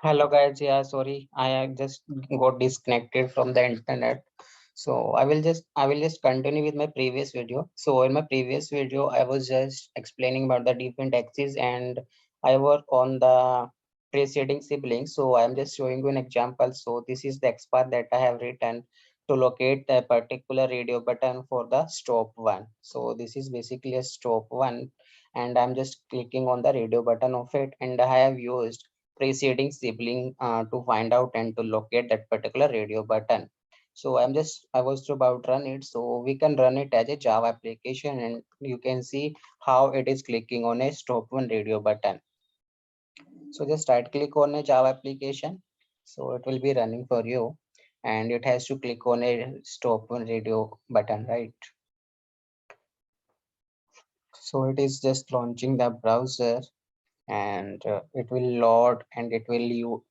Hello guys, yeah, sorry, I have just got disconnected from the internet. So I will just continue with my previous video. So in my previous video, I was just explaining about the different axes and I work on the preceding siblings. So I'm just showing you an example. So this is the XPath that I have written to locate a particular radio button for the stop one. So this is basically a stop one, and I'm just clicking on the radio button of it, and I have used preceding sibling to find out and to locate that particular radio button. So I was about to run it. So we can run it as a Java application, and you can see how it is clicking on a stop one radio button. So just right click on a Java application. So it will be running for you, and it has to click on a stop one radio button, right? So it is just launching the browser, and it will load, and it will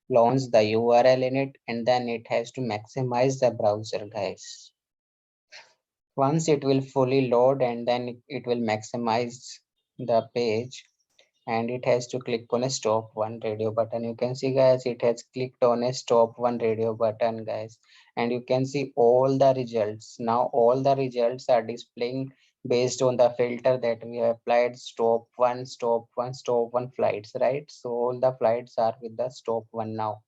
launch the URL in it, and then it has to maximize the browser, guys. Once it will fully load, and then it will maximize the page, and it has to click on a stop one radio button. You can see, guys, it has clicked on a stop one radio button, guys, and you can see all the results. Now all the results are displaying based on the filter that we have applied: stop one, stop one, stop one flights, right? So all the flights are with the stop one now.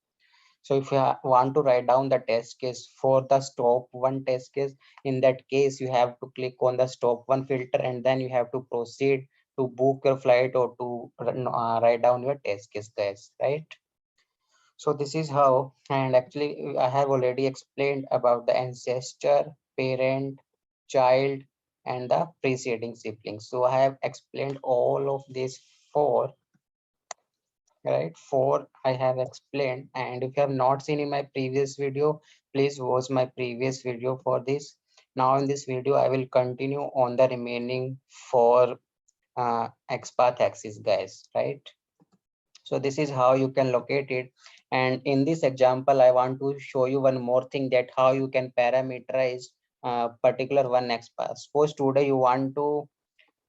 So if you want to write down the test case for the stop one test case, in that case, you have to click on the stop one filter, and then you have to proceed to book your flight or to write down your test case, guys, right? So this is how, and actually I have already explained about the ancestor, parent, child, and the preceding sibling. So I have explained all of these four, right? Four I have explained, and if you have not seen in my previous video, please watch my previous video for this. Now in this video I will continue on the remaining four XPath axes, guys, right? So this is how you can locate it, and in this example I want to show you one more thing, that how you can parameterize particular one XPath. Suppose today you want to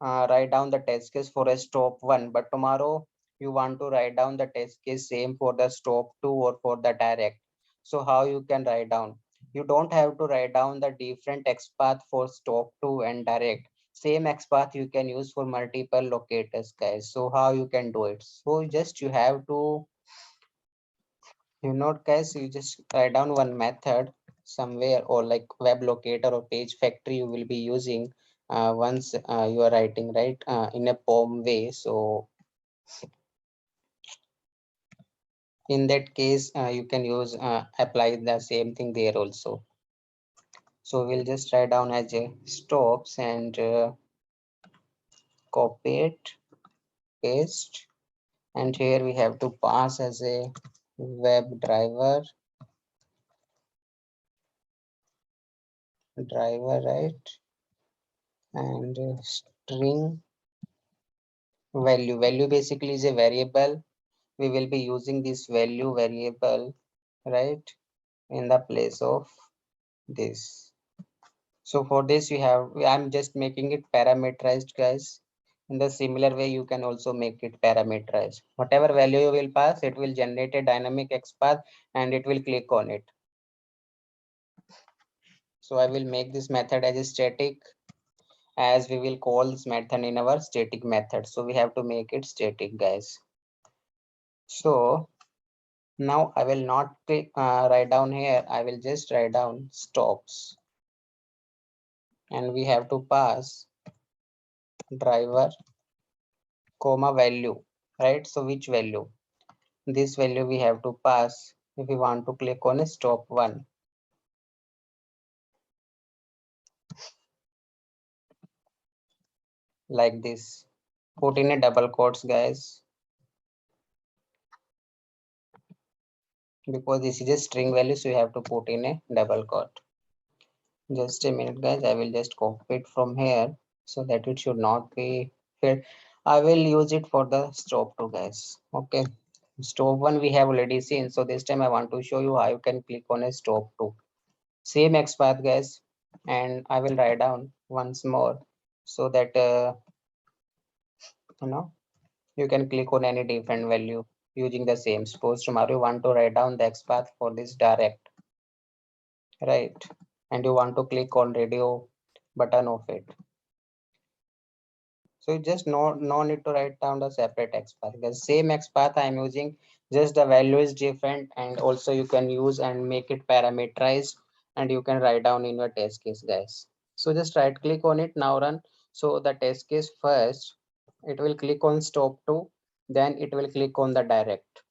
write down the test case for a stop one, but tomorrow you want to write down the test case same for the stop two or for the direct. So how you can write down? You don't have to write down the different XPath for stop two and direct. Same XPath you can use for multiple locators, guys. So how you can do it? So just you have to, guys, you just write down one method somewhere, or like web locator or page factory you will be using once you are writing, right, in a POM way. So in that case, you can use apply the same thing there also. So we'll just write down as a stops, and copy it, paste, and here we have to pass as a web driver, right, and string value basically is a variable. We will be using this value variable, right, in the place of this. So for this we have, I'm just making it parameterized, guys. In the similar way you can also make it parameterized. Whatever value you will pass, it will generate a dynamic XPath and it will click on it. So I will make this method as a static, as we will call this method in our static method. So we have to make it static, guys. So now I will not write down here. I will just write down stops, and we have to pass driver comma value, right? So which value? This value we have to pass if we want to click on a stop one, like this. Put in a double quotes, guys, because this is a string value, so you have to put in a double quote. Just a minute, guys. I will just copy it from here so that it should not be filled. I will use it for the stop two, guys. Okay. Stop one we have already seen. So this time I want to show you how you can click on a stop two. Same XPath, guys. And I will write down once more so that you can click on any different value. using the same. Suppose tomorrow you want to write down the XPath for this direct, right? And you want to click on radio button of it. So you just no need to write down the separate XPath, because same XPath I'm using, just the value is different, and also you can use and make it parameterized, and you can write down in your test case, guys. So just right click on it, now run. So the test case first, it will click on stop to, then it will click on the direct.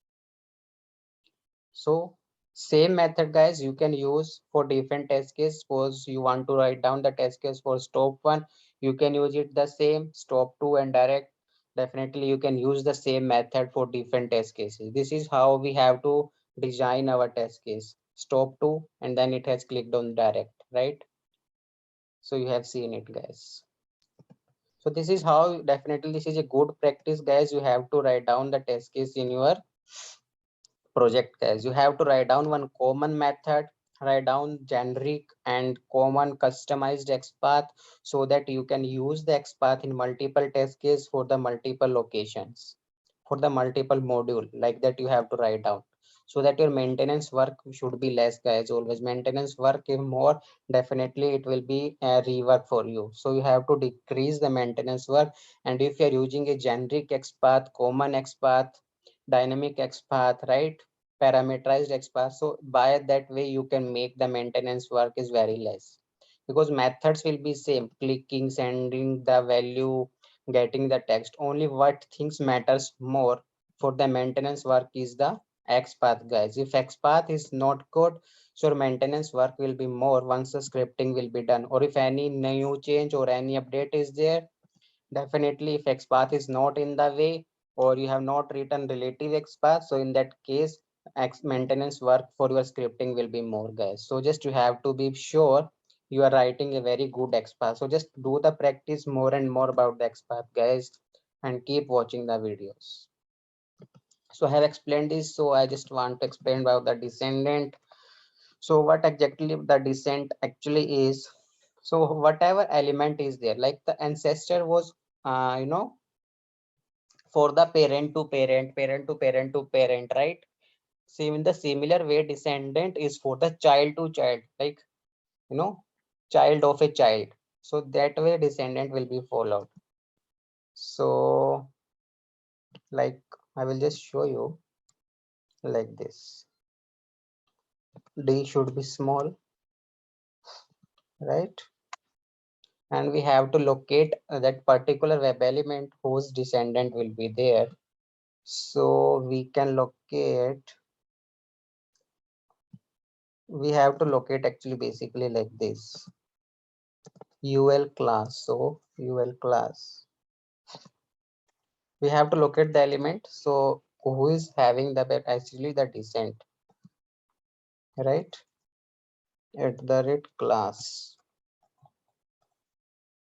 So same method, guys, you can use for different test case. Suppose you want to write down the test case for stop one, you can use it the same. Stop two and direct, definitely you can use the same method for different test cases. This is how we have to design our test case. Stop two, and then it has clicked on direct, right? So you have seen it, guys. So this is how, definitely this is a good practice, guys. You have to write down the test case in your project, guys. You have to write down one common method, write down generic and common customized XPath, so that you can use the XPath in multiple test case for the multiple locations, for the multiple module, like that you have to write down, so that your maintenance work should be less, guys. Always maintenance work if more, definitely it will be a rework for you. So you have to decrease the maintenance work. And if you are using a generic XPath, common XPath, dynamic XPath, right, parameterized XPath, so by that way you can make the maintenance work is very less, because methods will be same, clicking, sending the value, getting the text. Only what things matters more for the maintenance work is the XPath, guys. If XPath is not good, so maintenance work will be more once the scripting will be done, or if any new change or any update is there. Definitely, if XPath is not in the way, or you have not written relative XPath, so in that case, maintenance work for your scripting will be more, guys. So just you have to be sure you are writing a very good XPath. So just do the practice more and more about the XPath, guys, and keep watching the videos. So I have explained this, so I just want to explain about the descendant. So what exactly the descent actually is? So whatever element is there, like the ancestor was, for the parent to parent, parent to parent to parent, right? Same in the similar way, descendant is for the child to child, like, you know, child of a child. So that way descendant will be followed. So like I will just show you like this. D should be small, right? And we have to locate that particular web element whose descendant will be there. So we can locate, we have to locate actually basically like this. UL class. So UL class, we have to locate the element. So who is having the actually the descent, right? At the rate class,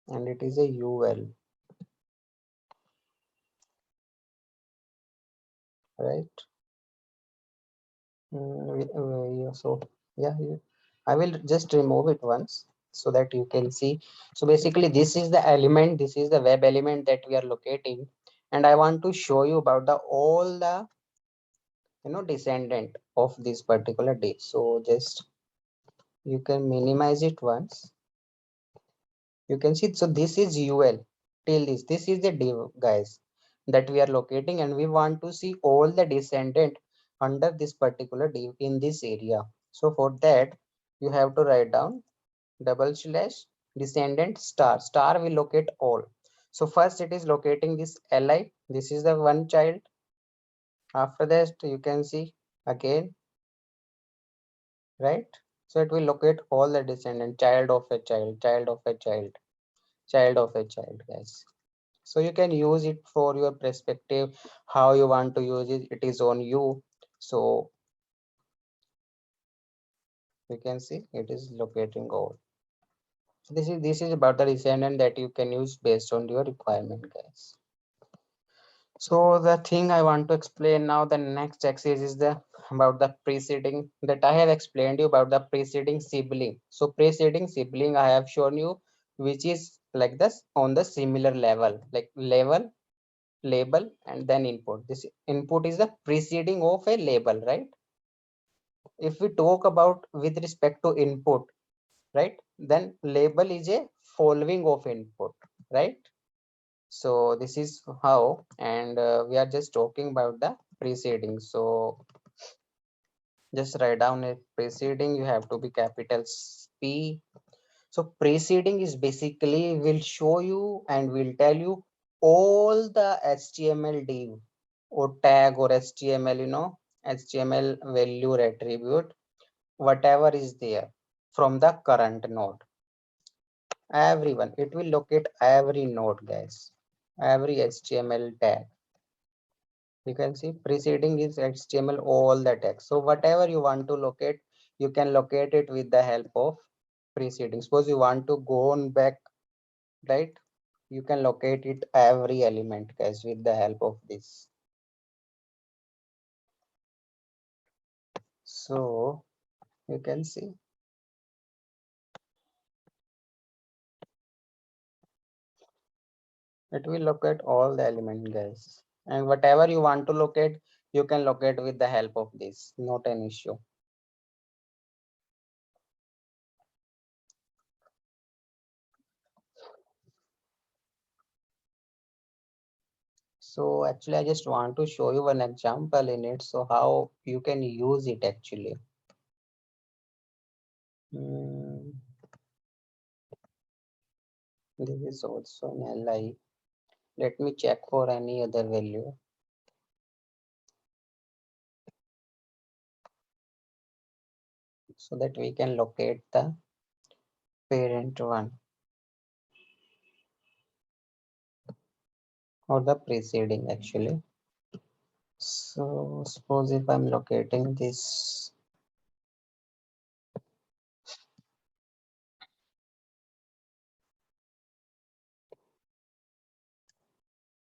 and it is a UL, right? So yeah, I will just remove it once so that you can see. So basically this is the element, this is the web element that we are locating, and I want to show you about the all the descendant of this particular day. So just you can minimize it once, you can see. So this is UL till this is the div, guys, that we are locating, and we want to see all the descendant under this particular div in this area. So for that you have to write down double slash descendant star, star will locate all. So first it is locating this li, this is the one child. After that you can see again, right? So it will locate all the descendant, child of a child, child of a child, child of a child, guys. So you can use it for your perspective, how you want to use it, it is on you. So you can see it is locating all. So this is about the descendant that you can use based on your requirement, guys. So the thing I want to explain now, the next axis is the about the preceding, that I have explained you about the preceding sibling. So preceding sibling I have shown you, which is like this on the similar level, like level label and then input. This input is the preceding of a label, right? If we talk about with respect to input, right, then label is a following of input, right? So this is how, and we are just talking about the preceding. So just write down a preceding, you have to be capital P. So preceding is basically will show you and will tell you all the HTML div or tag or HTML, HTML value attribute, whatever is there from the current node. Everyone, it will locate every node, guys, every HTML tag. You can see preceding is HTML, all the text. So whatever you want to locate, you can locate it with the help of preceding. Suppose you want to go on back, right? You can locate it every element, guys, with the help of this. So you can see it will locate all the element, guys, and whatever you want to locate, you can locate with the help of this, not an issue. So actually I just want to show you an example in it, so how you can use it actually. Hmm, this is also an li. Let me check for any other value so that we can locate the parent one or the preceding actually. So suppose if I'm locating this,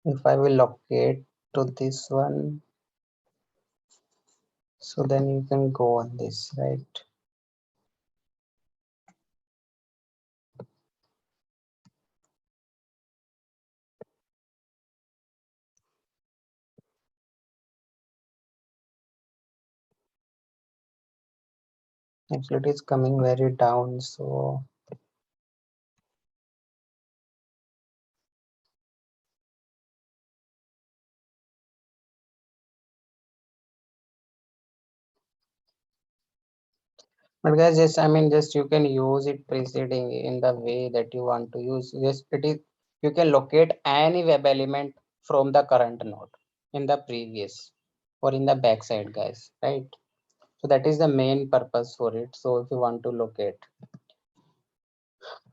if I will locate to this one, so then you can go on this, right? Actually it is coming very down, so but guys, just I mean, just you can use it preceding in the way that you want to use. Just it is, you can locate any web element from the current node in the previous or in the backside, guys, right? So that is the main purpose for it. So if you want to locate,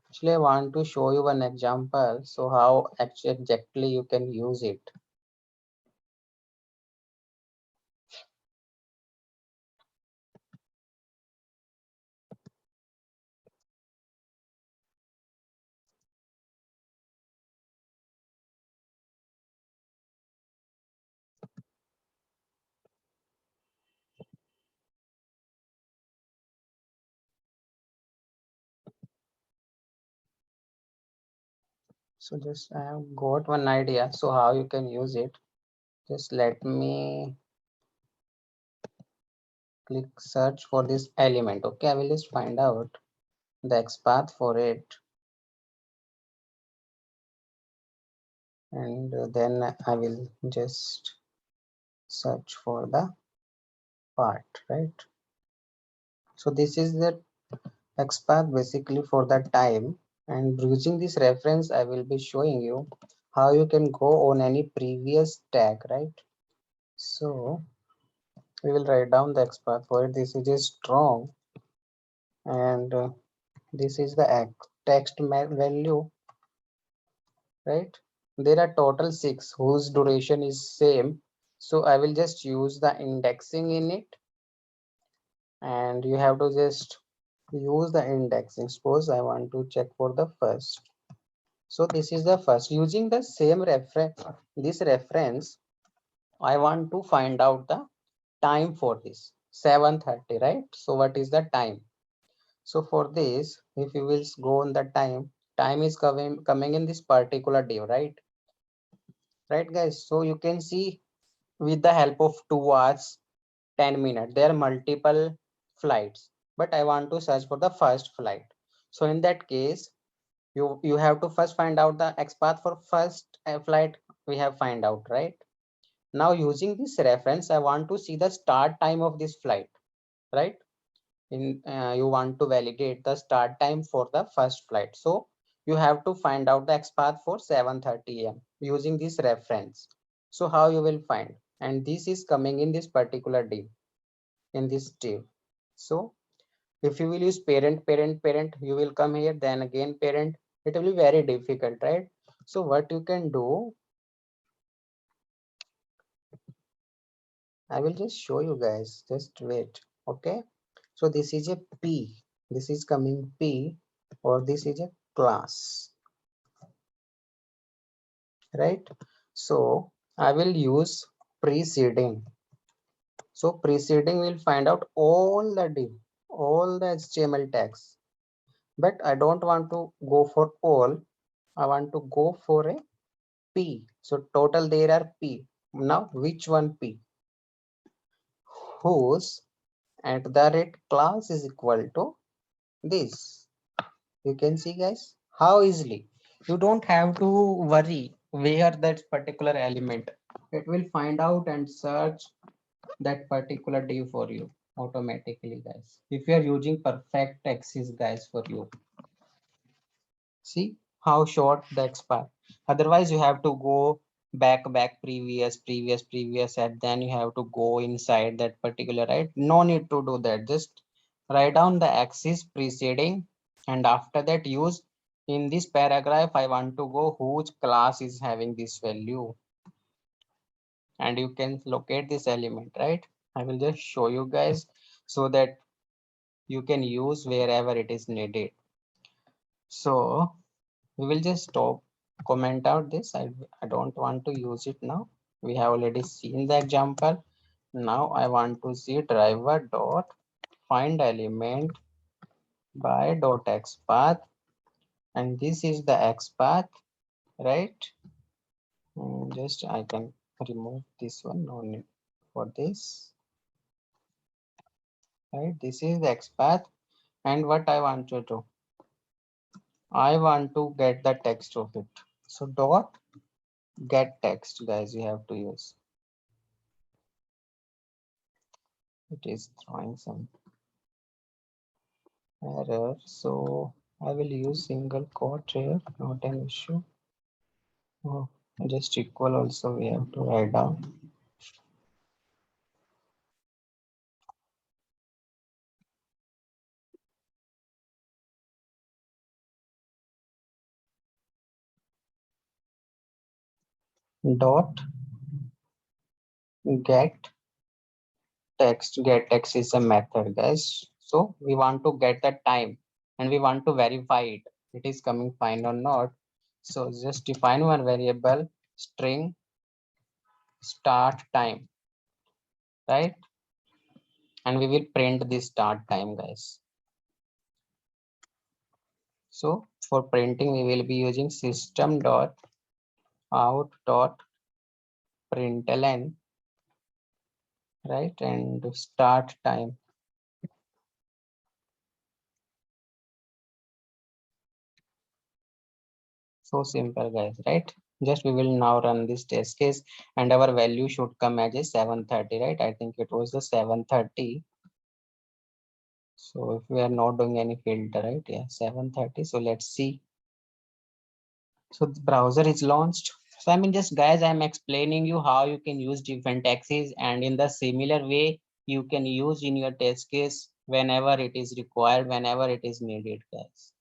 actually I want to show you one example, so how actually exactly you can use it. So just I have got one idea, so how you can use it. Just let me click search for this element. Okay, I will just find out the XPath for it, and then I will just search for the part, right? So this is the XPath basically for the time, and using this reference I will be showing you how you can go on any previous tag, right? So we will write down the XPath for it. This is a strong, and this is the text value, right? There are total 6 whose duration is same. So I will just use the indexing in it, and you have to just use the indexing. Suppose I want to check for the first. So this is the first. Using the same reference, this reference, I want to find out the time for this 7:30, right? So what is the time? So for this, if you will go on the time is coming in this particular div, right? right guys? So you can see with the help of 2 hours 10 minutes there are multiple flights, but I want to search for the first flight. So in that case, you have to first find out the XPath for first flight. We have find out, right? Now using this reference, I want to see the start time of this flight, right? In you want to validate the start time for the first flight, so you have to find out the XPath for 7:30 a.m. using this reference. So how you will find, and this is coming in this particular div, in this div. So if you will use parent, you will come here, then again parent, it will be very difficult, right? So what you can do, I will just show you guys, just wait. Okay, so this is a P, this is coming P, or this is a class, right? So I will use preceding. So preceding will find out all the div, all the HTML tags, but I don't want to go for all. I want to go for a P. So total there are P. Now which one P? Whose at the rate class is equal to this. You can see guys how easily. You don't have to worry where that particular element. It will find out and search that particular div for you automatically, guys. If you are using perfect axis, guys, for you. See how short the expire. Otherwise, you have to go back, previous, and then you have to go inside that particular, right? No need to do that. Just write down the axis preceding, and after that, use in this paragraph. I want to go whose class is having this value, and you can locate this element, right? I will just show you guys so that you can use wherever it is needed. So we will just stop, comment out this. I don't want to use it now. We have already seen the example. Now I want to see driver dot find element by dot xpath, and this is the xpath, right? Just I can remove this one, no need for this, right? This is the xpath, and what I want to do, I want to get the text of it. So dot get text, guys, you have to use. It is throwing some error, so I will use single quote here, not an issue. Oh, just equal also we have to write down. Dot get text. Get text is a method, guys. So we want to get the time and we want to verify it is coming fine or not. So just define one variable string start time, right? And we will print the start time, guys. So for printing, we will be using system dot out dot println, right? And start time. So simple, guys, right? Just we will now run this test case and our value should come as a 730, right? I think it was the 730. So if we are not doing any filter, right? Yeah, 730. So let's see. So the browser is launched. So I mean, just guys, I'm explaining you how you can use different axes, and in the similar way, you can use in your test case whenever it is required, whenever it is needed, guys.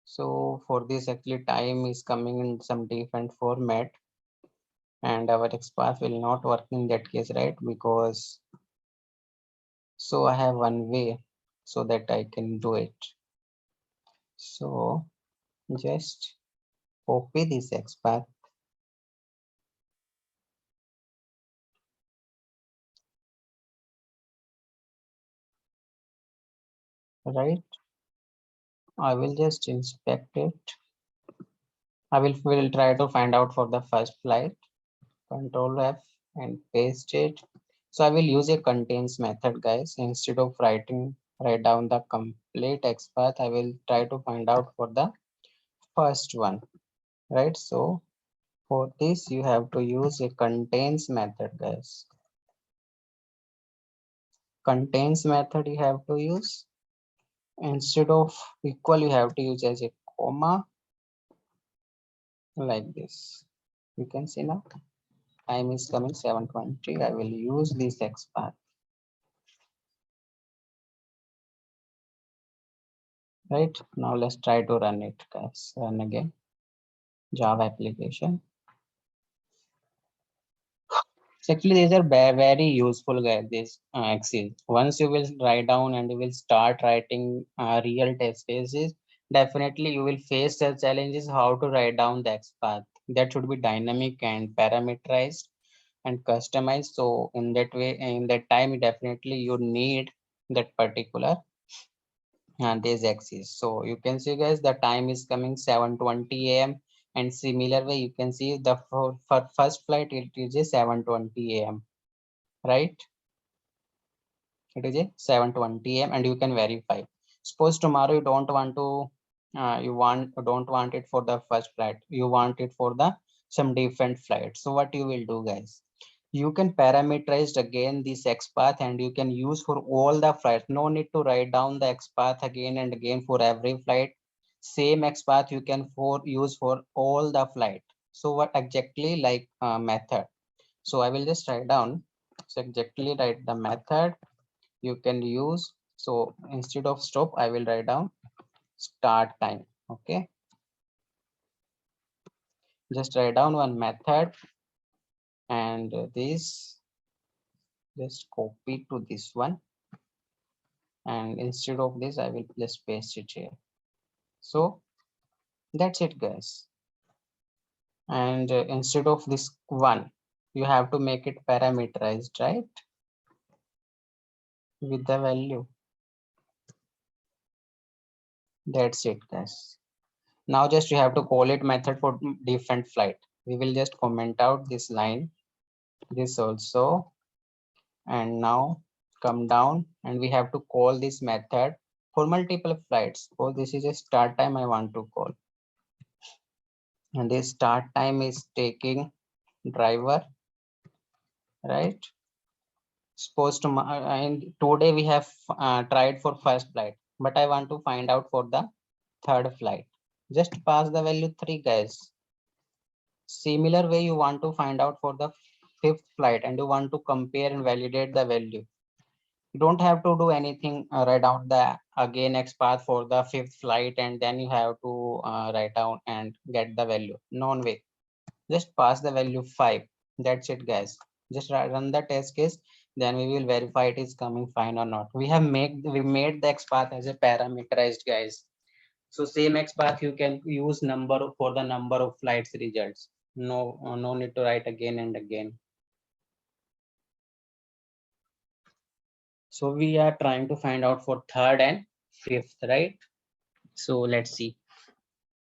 So for this, actually, time is coming in some different format, and our XPath will not work in that case, right? Because so I have one way so that I can do it. So just copy this XPath, right? I will just inspect it. I will try to find out for the first flight. Control F and paste it. So I will use a contains method, guys. Instead of write down the complete XPath, I will try to find out for the first one, right? So for this, you have to use a contains method, guys. Contains method you have to use. Instead of equal, you have to use as a comma like this. You can see now time is coming 7:20. I will use this XPath. Right now, let's try to run it, guys. Run again. Java application. So actually, these are very useful, guys. This Axis. Once you will write down and you will start writing real test cases, definitely you will face the challenges how to write down the XPath. That should be dynamic and parameterized and customized. So in that way, in that time, definitely you need that particular and this axis. So you can see, guys, the time is coming 7:20 a.m. and similar way you can see the for first flight it is a 7:20 a.m. right? It is a 7:20 a.m. and you can verify. Suppose tomorrow you don't want to don't want it for the first flight. You want it for the some different flight. So what you will do, guys? You can parameterize again this XPath and you can use for all the flights. No need to write down the XPath again and again for every flight. Same XPath you can use for all the flight. So what exactly like method? So I will just write down. So exactly write the method you can use. So instead of stop, I will write down start time. Okay. Just write down one method and this just copy to this one. And instead of this, I will just paste it here. So that's it, guys. And instead of this one, you have to make it parameterized, right? With the value. That's it, guys. Now just you have to call it method for different flight. We will just comment out this line, this also, and now come down and we have to call this method for multiple flights. So this is a start time I want to call. And this start time is taking driver, right? Supposed to and today we have tried for first flight, but I want to find out for the third flight. Just pass the value 3, guys. Similar way you want to find out for the fifth flight and you want to compare and validate the value. You don't have to do anything, write down the again XPath for the fifth flight and then you have to write down and get the value. No way. Just pass the value 5. That's it, guys. Just run the test case, then we will verify it is coming fine or not. We made the XPath as a parameterized, guys. So same XPath you can use number for the number of flights results. No need to write again and again. So we are trying to find out for third and fifth, right? So let's see.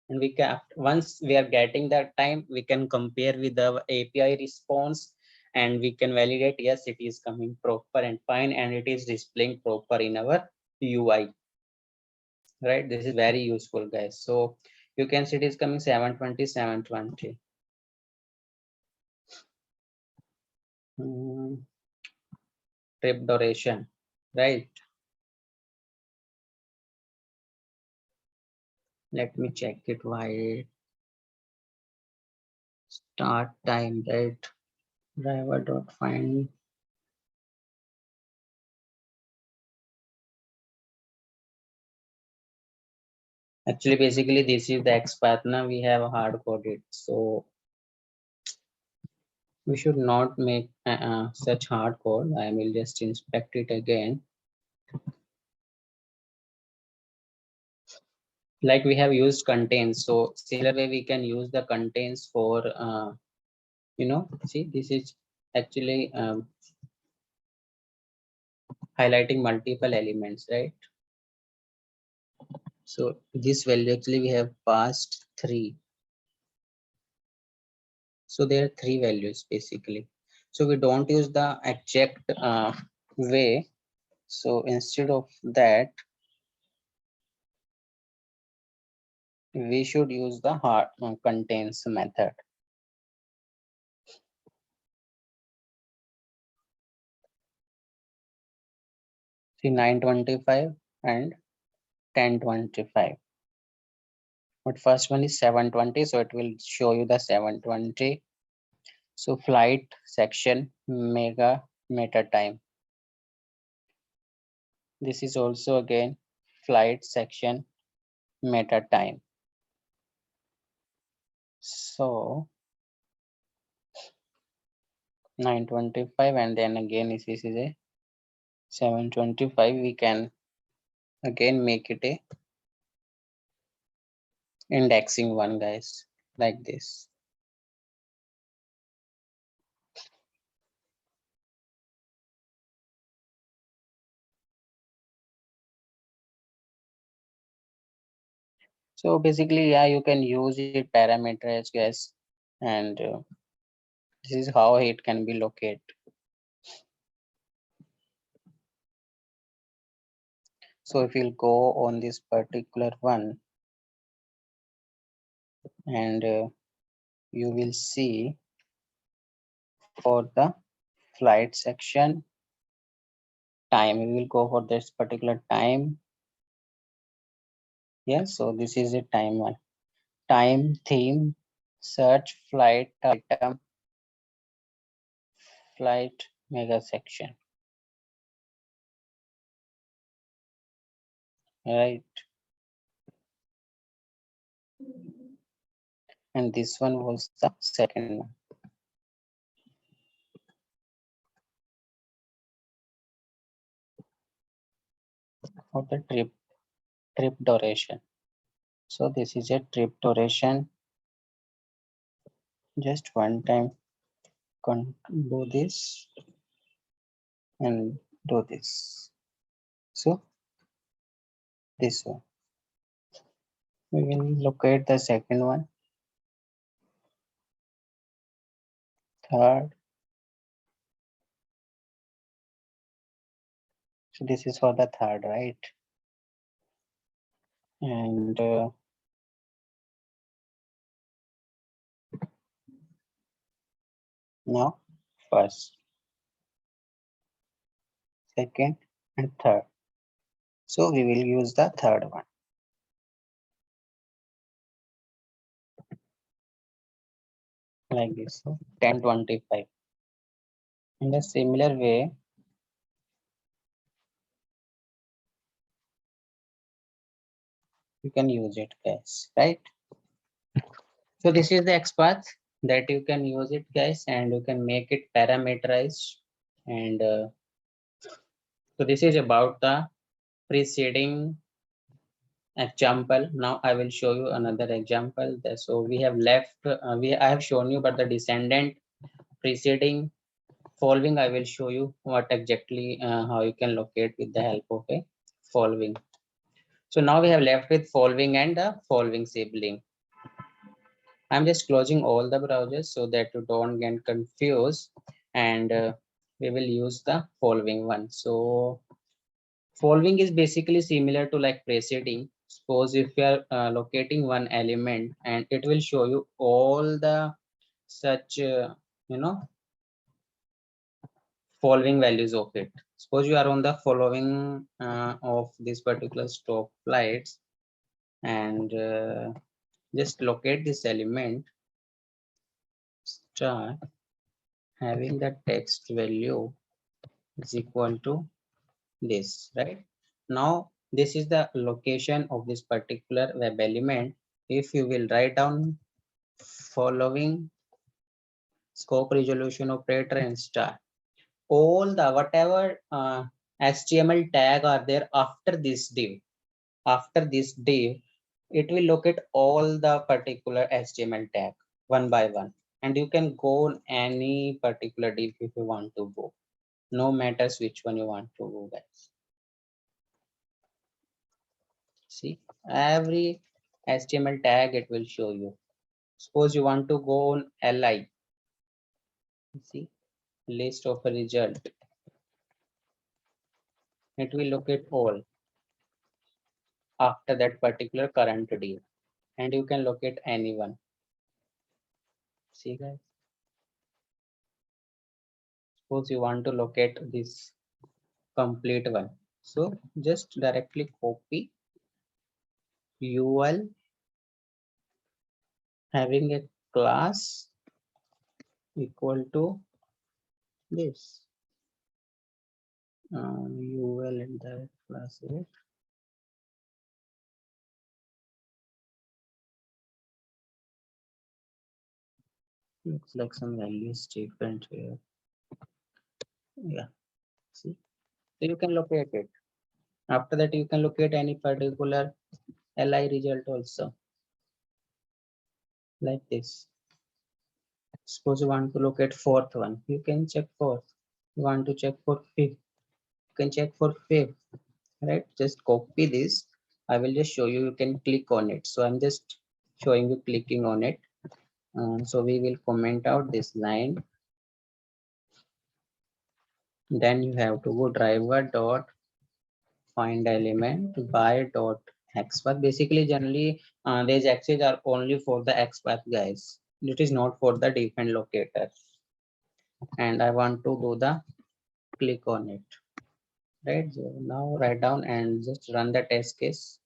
And we can, once we are getting that time, we can compare with the API response and we can validate, yes, it is coming proper and fine and it is displaying proper in our UI, right? This is very useful, guys. So you can see it is coming 7:20, 7:20. Trip duration, right? Let me check it. Why start time, right? Driver dot find. Actually, basically, this is the XPath. Now we have hard coded, so we should not make such hard code. I will just inspect it again. Like we have used contains, so similar way we can use the contains for see, this is actually highlighting multiple elements, right? So this value actually we have passed 3. So there are three values basically. So we don't use the exact way. So instead of that, we should use the hard contains method. See 925 and 1025. But first one is 720, so it will show you the 720. So flight section meta time. This is also again flight section meta time. So 925 and then again this is a 725. We can again make it a indexing one, guys, like this. So basically, yeah, you can use it parameters, guys, and this is how it can be located. So if you'll go on this particular one, and you will see for the flight section time, we will go for this particular time. Yeah, so this is a time one. Time theme, search flight item, flight mega section. Right. And this one was the second one. For the trip duration. So this is a trip duration. Just one time do this and do this. So this one. We will locate the second one, third. So this is for the third, right? And now first, second, and third. So we will use the third one. Like this. So 1025. In a similar way, you can use it, guys, right? So this is the XPath that you can use it, guys, and you can make it parameterized. And so this is about the preceding example. Now I will show you another example. So we have left, I have shown you but the descendant, preceding, following. I will show you what exactly how you can locate with the help of a following. So now we have left with following and the following sibling. I'm just closing all the browsers so that you don't get confused, and we will use the following one. So following is basically similar to like preceding. Suppose if you are locating one element and it will show you all the such you know following values of it. Suppose you are on the following of this particular stop flights, and just locate this element star having the text value is equal to this, right? Now this is the location of this particular web element. If you will write down following scope resolution operator and star, all the whatever HTML tag are there after this div, it will locate all the particular HTML tag one by one, and you can go on any particular div if you want to go, no matters which one you want to go, guys. See, every HTML tag it will show you. Suppose you want to go on LI, See, list of a result. It will locate all after that particular current deal, and you can locate anyone. See guys, suppose you want to locate this complete one, so just directly copy UL having a class equal to this UL in the class, right? Looks like some value is different here. Yeah, see, so you can locate it. After that, you can locate any particular li result also, like this. Suppose you want to locate fourth one, you can check fourth. You want to check for fifth, you can check for fifth, right? Just copy this. I will just show you. You can click on it. So I'm just showing you clicking on it. So we will comment out this line. Then you have to go driver dot find element by dot XPath. Basically, generally, these axes are only for the XPath guys. It is not for the defend locator. And I want to do the click on it. Right. So now write down and just run the test case.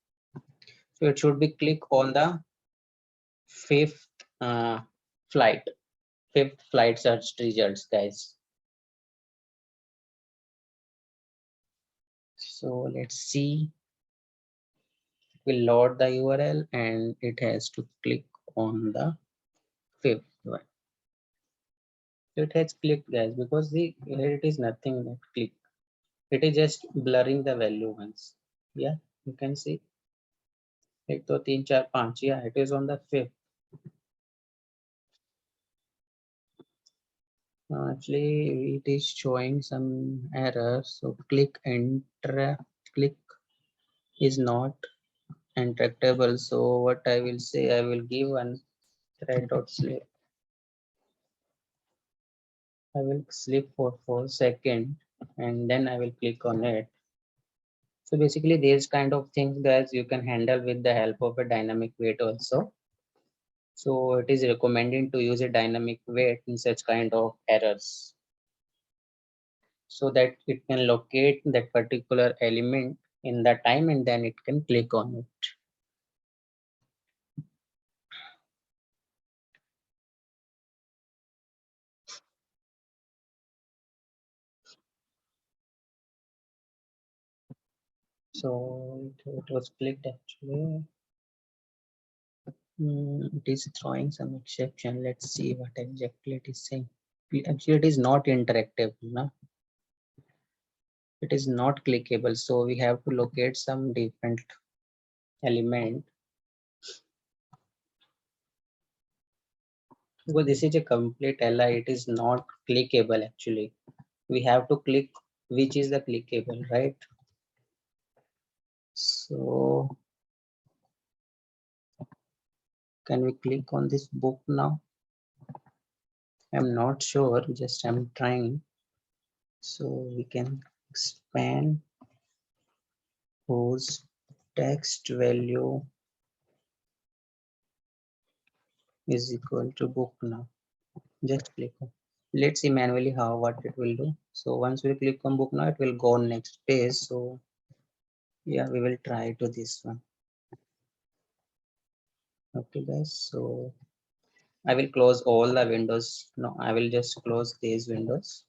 So it should be click on the fifth uh, flight, fifth flight search results, guys. So let's see. We'll load the URL and it has to click on the fifth one. So it has clicked, guys, because the here it is nothing that click. It is just blurring the value once. Yeah, you can see. 1 2 3 4 5. Yeah, it is on the fifth. Actually, it is showing some error. So click enter, click is not interactable. So what I will say, I will give one thread dot sleep. I will sleep for 4 seconds and then I will click on it. So basically, these kind of things, guys, you can handle with the help of a dynamic wait also. So it is recommended to use a dynamic wait in such kind of errors, so that it can locate that particular element in the time and then it can click on it. So it was clicked actually. It is throwing some exception. Let's see what exactly it is saying. Actually, it is not interactive. No? It is not clickable. So we have to locate some different element. Because this is a complete li, it is not clickable actually. We have to click which is the clickable, right? So can we click on this book now? I'm not sure, just I'm trying. So we can expand whose text value is equal to book now. Just click on. Let's see manually how what it will do. So once we click on book now, it will go on next page. So yeah, we will try to this one. Okay, guys. So I will close all the windows. No, I will just close these windows.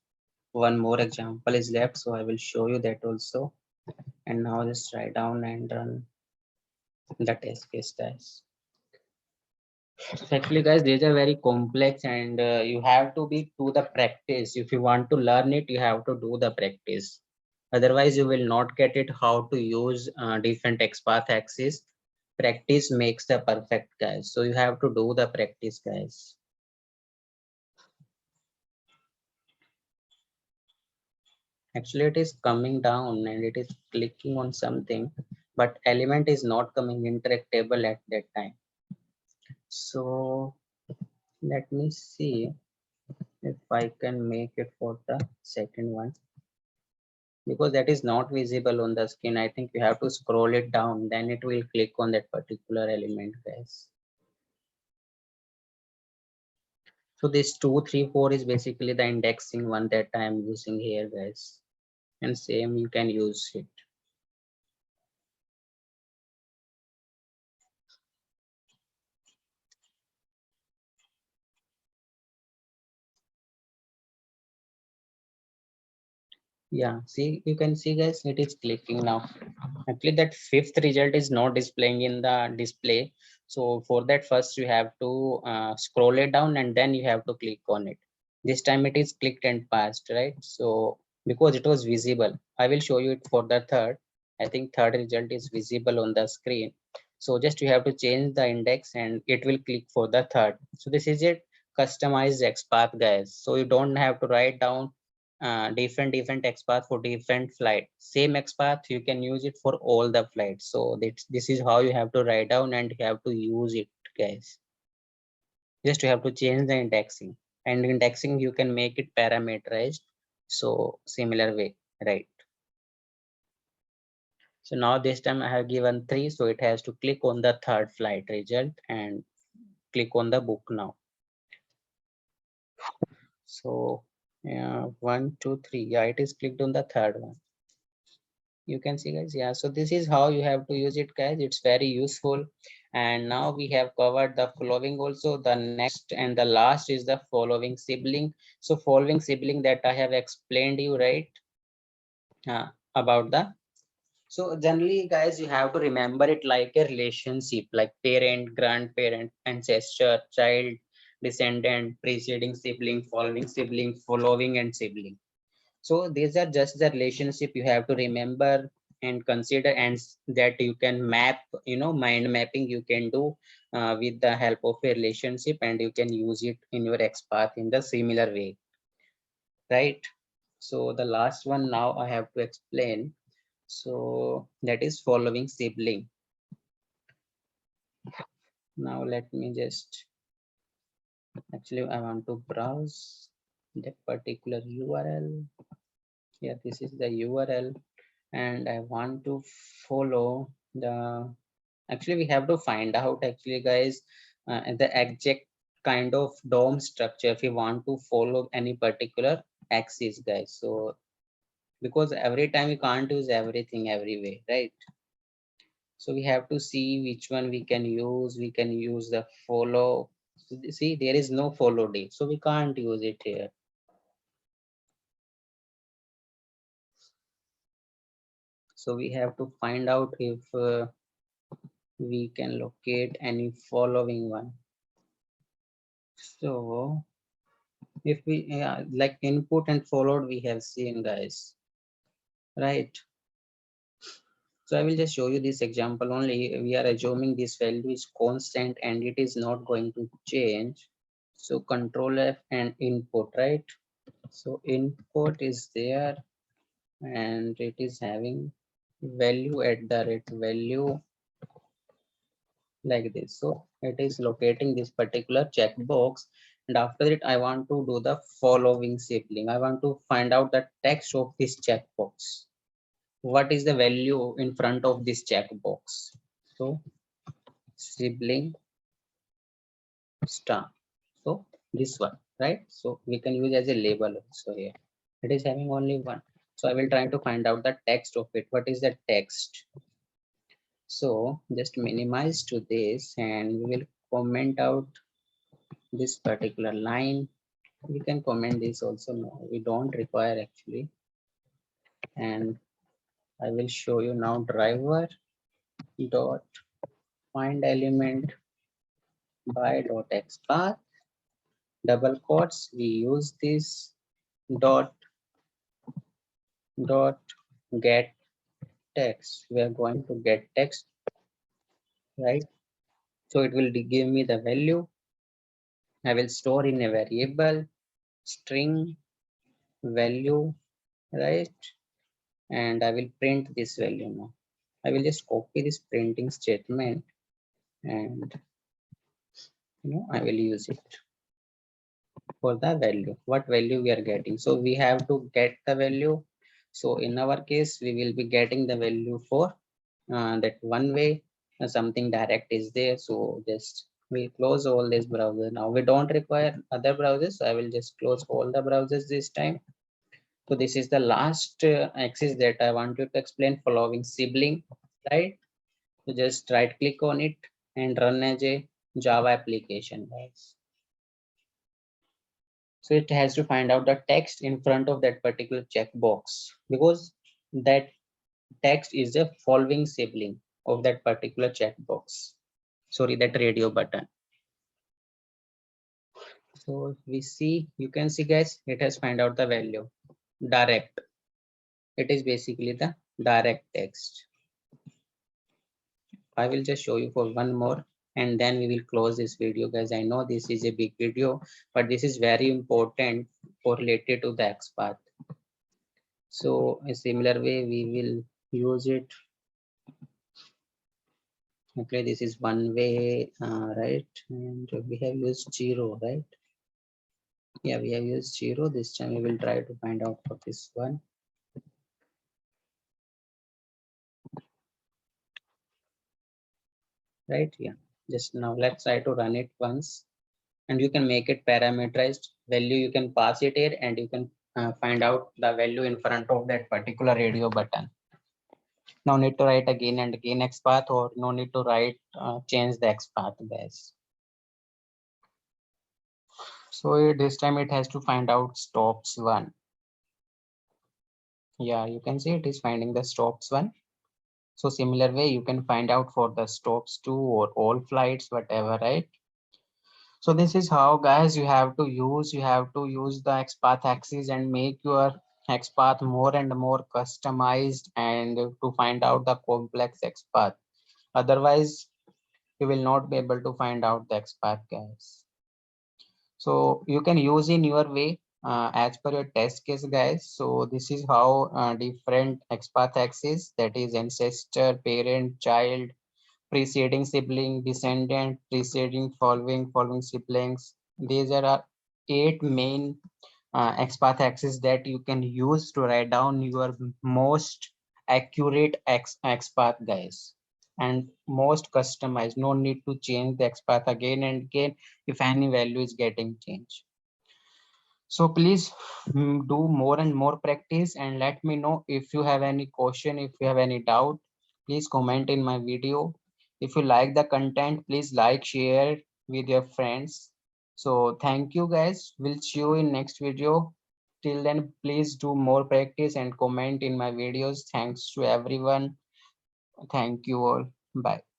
One more example is left, so I will show you that also. And now just write down and run the test case, guys. Actually, guys, these are very complex and you have to be to the practice. If you want to learn it, you have to do the practice. Otherwise, you will not get it how to use different XPath axes. Practice makes the perfect, guys. So you have to do the practice, guys. Actually, it is coming down and it is clicking on something, but element is not coming interactable at that time. So let me see. If I can make it for the second one, because that is not visible on the screen. I think you have to scroll it down, then it will click on that particular element, guys. So this 2, 3, 4 is basically the indexing one that I am using here, guys. And same you can use it. Yeah, see, you can see, guys, it is clicking now. Actually, that fifth result is not displaying in the display. So for that, first you have to scroll it down and then you have to click on it. This time it is clicked and passed, right? So because it was visible, I will show you it for the third. I think third result is visible on the screen. So just you have to change the index and it will click for the third. So this is it, customized XPath, guys. So you don't have to write down different XPath for different flight. Same XPath, you can use it for all the flights. So this is how you have to write down and you have to use it, guys. Just you have to change the indexing, and indexing you can make it parameterized. So similar way, right? So now this time I have given 3, so it has to click on the third flight result and click on the book now. So yeah, 1, 2, 3. Yeah, it is clicked on the third one. You can see, guys. Yeah, so this is how you have to use it, guys. It's very useful. And now we have covered the following also. The next and the last is the following sibling. So following sibling that I have explained you, right, about the, so generally, guys, you have to remember it like a relationship, like parent, grandparent, ancestor, child, descendant, preceding sibling, following sibling, following and sibling. So these are just the relationship you have to remember and consider, and that you can map, mind mapping you can do with the help of a relationship, and you can use it in your XPath in the similar way, right? So the last one now I have to explain. So that is following sibling. Now let me just, actually I want to browse that particular URL. Yeah, this is the URL, and I want to follow the, actually we have to find out, actually, guys, the exact kind of DOM structure if we want to follow any particular axis, guys. So because every time we can't use everything everywhere, right? So we have to see which one we can use. We can use the follow. See, there is no follow date, so we can't use it here. So we have to find out if we can locate any following one. So if we like input and followed, we have seen, guys, right? So I will just show you this example only. We are assuming this value is constant and it is not going to change. So control F and input, right? So input is there and it is having value at the rate value like this. So it is locating this particular checkbox, and after it I want to do the following sibling. I want to find out the text of this checkbox. What is the value in front of this checkbox? So sibling star. So this one, right? So we can use as a label also here. It is having only one. So I will try to find out the text of it. What is the text? So just minimize to this and we will comment out this particular line. We can comment this also. No, we don't require actually. And I will show you now driver dot find element by dot xpath double quotes. We use this dot get text. We are going to get text, right? So it will give me the value. I will store in a variable string value, right? And I will print this value now. I will just copy this printing statement and I will use it. for the value, what value we are getting. So we have to get the value. So in our case, we will be getting the value for that one way. Something direct is there. So just we close all this browser. Now we don't require other browsers. I will just close all the browsers this time. So this is the last axis that I want you to explain, following sibling, right? So just right click on it and run as a Java application, guys. So it has to find out the text in front of that particular checkbox, because that text is a following sibling of that particular checkbox. Sorry, that radio button. So we see, you can see guys, it has find out the value direct. It is basically the direct text. I will just show you for one more and then we will close this video, guys. I know this is a big video, but this is very important for related to the XPath. So a similar way we will use it. Okay, this is one way, right? And we have used 0, right? Yeah, we have used 0. This time we will try to find out for this one. Right? Yeah. Just now let's try to run it once. And you can make it parameterized value. You can pass it here and you can find out the value in front of that particular radio button. No need to write again and again XPath, or no need to write change the XPath, guys. So this time it has to find out stops 1. Yeah, you can see it is finding the stops 1. So similar way you can find out for the stops 2 or all flights, whatever, right? So this is how, guys, you have to use the XPath Axes and make your XPath more and more customized and to find out the complex XPath. Otherwise, you will not be able to find out the XPath, guys. So you can use in your way as per your test case, guys. So this is how different XPath Axes, that is ancestor, parent, child, preceding sibling, descendant, preceding, following siblings. These are 8 main XPath axes that you can use to write down your most accurate XPath, guys, and most customized. No need to change the XPath again and again if any value is getting changed. So please do more and more practice and let me know if you have any question, if you have any doubt, please comment in my video. If you like the content, please like, share with your friends. So thank you, guys. We'll see you in next video. Till then, please do more practice and comment in my videos. Thanks to everyone. Thank you all. Bye.